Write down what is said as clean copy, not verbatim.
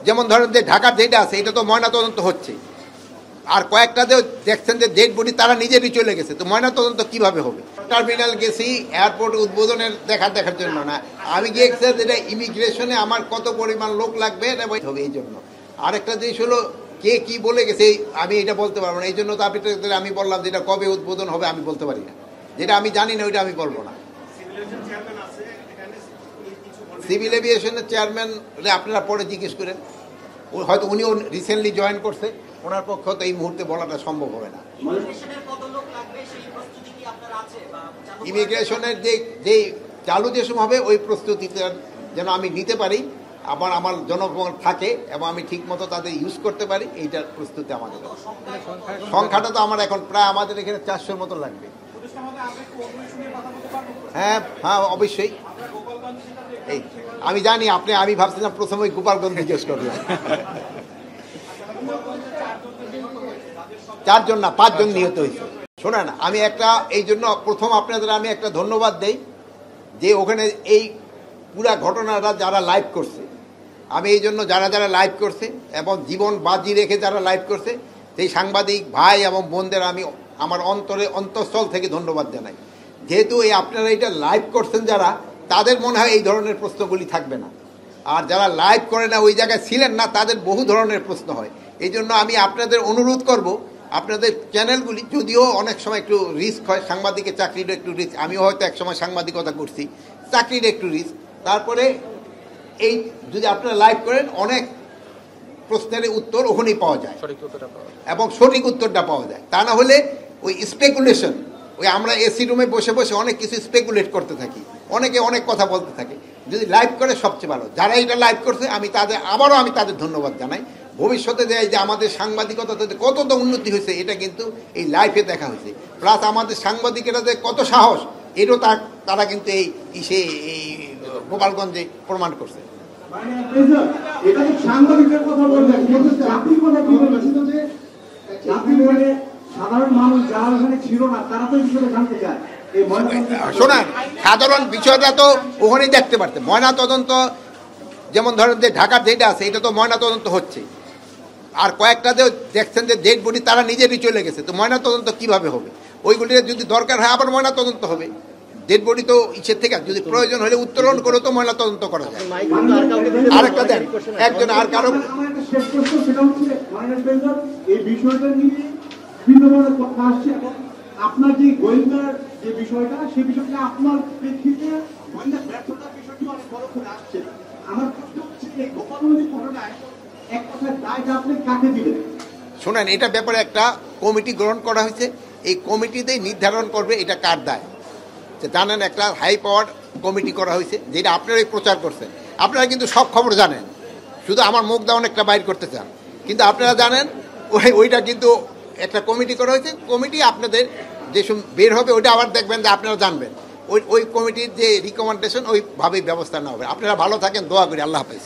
যেমন ধরেন যে ঢাকার যেটা আছে এটা তো ময়নাতদন্ত হচ্ছে, আর কয়েকটা যে দেখছেন যে ডেড বডি তারা নিজেরই চলে গেছে, তো ময়নাতদন্ত কিভাবে হবে? টার্মিনাল গেছি এয়ারপোর্ট উদ্বোধনের দেখার জন্য না, আমি গিয়েছি যেটা ইমিগ্রেশনে আমার কত পরিমাণ লোক লাগবে এটা হবে এই জন্য। আরেকটা জিনিস হলো কে কি বলে গেছে আমি এটা বলতে পারবো না, এই জন্য তো আমি বললাম যেটা কবে উদ্বোধন হবে আমি বলতে পারি না, যেটা আমি জানি না ওইটা আমি বলবো না। সিভিল এভিয়েশনের চেয়ারম্যান আপনারা পরে জিজ্ঞেস করেন, হয়তো উনিও রিসেন্টলি জয়েন করছে, ওনার পক্ষে তো এই মুহূর্তে বলাটা সম্ভব হবে না। ইমিগ্রেশনের যে চালু যে সময় হবে ওই প্রস্তুতিটা যেন আমি নিতে পারি, আমার জনগণ থাকে এবং আমি ঠিক মতো তাদের ইউজ করতে পারি, এইটার প্রস্তুতি আমাদের। সংখ্যাটা তো আমার এখন প্রায় আমাদের এখানে 400-র মতো লাগবে। হ্যাঁ হ্যাঁ অবশ্যই। এই আমি জানি আমি ভাবছিলাম প্রথমে গোপালগঞ্জ জিজ্ঞেস করলাম। 4 জন না 5 জন নিহত হয়েছে। শোনেন, আমি এই জন্য প্রথম আপনাদের আমি একটা ধন্যবাদ দেই যে ওখানে এই পুরা ঘটনাটা যারা লাইভ করছে, আমি এই জন্য যারা লাইভ করছে এবং জীবন বাজি রেখে যারা লাইভ করছে সেই সাংবাদিক ভাই এবং বোনদের আমি আমার অন্তঃস্থল থেকে ধন্যবাদ জানাই। যেহেতু আপনারা এটা লাইভ করছেন যারা, তাদের মনে হয় এই ধরনের প্রশ্নগুলি থাকবে না, আর যারা লাইভ করে না ওই জায়গায় ছিলেন না তাদের বহু ধরনের প্রশ্ন হয়। এই জন্য আমি আপনাদের অনুরোধ করব, আপনাদের চ্যানেলগুলি যদিও অনেক সময় একটু রিস্ক হয়, সাংবাদিকের চাকরিরও একটু রিস্ক, আমিও হয়তো একসময় সাংবাদিকতা করছি, চাকরির একটু রিস্ক, তারপরে এই যদি আপনারা লাইভ করেন অনেক প্রশ্নের উত্তর ওখানেই পাওয়া যায় এবং সঠিক উত্তরটা পাওয়া যায়। তা না হলে ওই স্পেকুলেশন, আমরা এসি রুমে বসে বসে অনেক কিছু স্পেকুলেট করতে থাকি, অনেকে অনেক কথা বলতে থাকে। যদি লাইভ করে সবচেয়ে ভালো, যারা এটা লাইভ করছে আমি তাদের ধন্যবাদ জানাই। ভবিষ্যতে যে আমাদের সাংবাদিকতাতে কতটা উন্নতি হয়েছে এটা কিন্তু এই লাইভে দেখা হয়েছে, প্লাস আমাদের সাংবাদিকেরা যে কত সাহস এটাও তারা কিন্তু এই গোপালগঞ্জে প্রমাণ করছে। শোনান, সাধারণ বিষয়টা তো ওখানেই দেখতে পারতেন। ময়নাতদন্ত যেমন ধরেন যে ঢাকার যেটা আছে এটা তো ময়নাতদন্ত হচ্ছে, আর কয়েকটা যে দেখছেন যে ডেড বডি তারা নিজেরই চলে গেছে, তো ময়নাতদন্ত কিভাবে হবে? ওইগুলির যদি দরকার হয় আবার ময়নাতদন্ত হবে। ডেড বডি তো ইচ্ছের থেকে যদি প্রয়োজন হলে উত্তোলন করে তো ময়নাতদন্ত করা যায়। আরেকটা দেন একজন আর কারো আপনার যে গোয়েন্দার যে বিষয়টা সেই বিষয়টা আপনার প্রেক্ষিতে গোয়েন্দার ব্যর্থতার বিষয়টি অনেক বড় করে আসছে। আমার প্রশ্ন হচ্ছে এই গোপালগঞ্জের ঘটনায় এক কথায় দায়টা আপনি কাকে দিবেন? শোনেন, এটা ব্যাপারে একটা কমিটি গ্রহণ করা হয়েছে, এই কমিটিতেই নির্ধারণ করবে এটা কার দায়। জানেন একটা হাই পাওয়ার কমিটি করা হয়েছে যেটা আপনারাই প্রচার করছেন, আপনারা কিন্তু সব খবর জানেন, শুধু আমার মুখ দেওয়া অনেকটা বাইর করতে চান, কিন্তু আপনারা জানেন ওইটা কিন্তু একটা কমিটি করা হয়েছে। কমিটি আপনাদের যে বের হবে ওইটা আবার দেখবেন যে আপনারা জানবেন, ওই কমিটির যে রিকমেন্ডেশন ওইভাবেই ব্যবস্থা নেওয়া হবে। আপনারা ভালো থাকেন, দোয়া করি। আল্লাহ হাফেজ।